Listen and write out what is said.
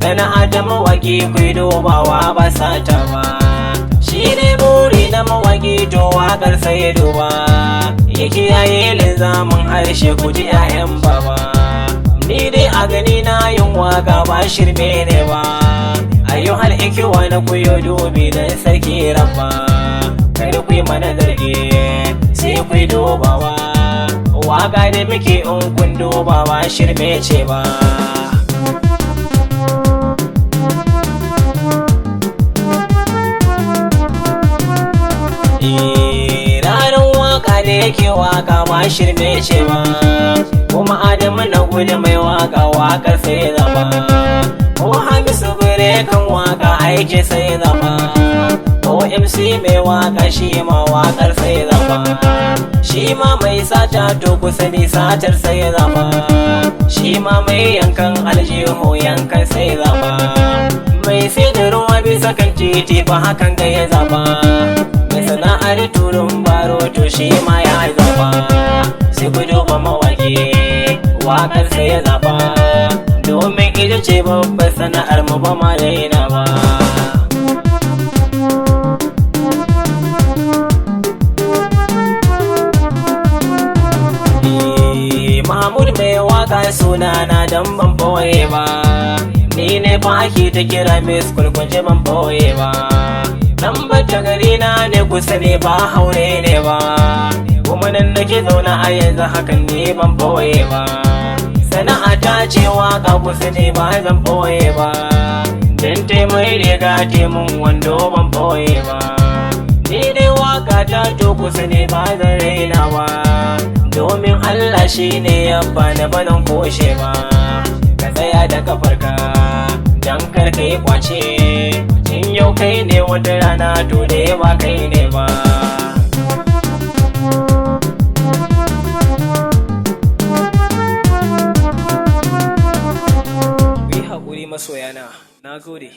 sana'a da mawaƙi kai dubawa ba sata ba. Shi ne buri na mawaƙi to waƙar sai duba, ya kiyaye linzamin harshe ku ji 'ya'yan baba. Ni dai a gani na yin waƙa ba shirme ne ba, ayyuhal ikiwa na kuyo dubi don sarki rabba. Kar ku yi mana zargi sai ku yi dubawa, waƙa da muke in kun dubawa shirme ce ba. Ranar waka da yake waka ma shirme ce ba, kuma Adamu na gudu mai waka wakar sai zama, ko Hamisu bire kan waka aiki sai zama, ko MC mai waka shi ma wakar sai zama, shi ma mai sata to kusa ne satar sai zama, shi ma mai yankan aljihu yankan sai zama, mai sai da ruwa bisa kan titi ba hakan ga ya zama, mai sana'ar turun baro to shi ma ya zaba. Sai ku duba mawaƙi waƙar sai ya zaba, domin ita ce babbar sana'ar mu ba ma daina ba. Mahmud mai waƙa sunana don ban boye ba, ni ne fa ake ta kira mai kulkunji ban boye ba. Dan bata gari na ne kusa ne ba haure ne ba, kuma nan nake zauna a yanzu hakan ne ban boye ba. Sana'a ta ce waka kusa ne ba zan boye ba, dan taimai riga taimun wando ban boye ba. Ni dai waka ta to kusa ne ba zan raina ba, domin Allah shi ne ya bani banan koshe ba. Ka tsaya da kafarka dan karka yi kwace, in yau kai ne wata rana to da ba kai ne ba. Ku yi haƙuri masoyana, na gode.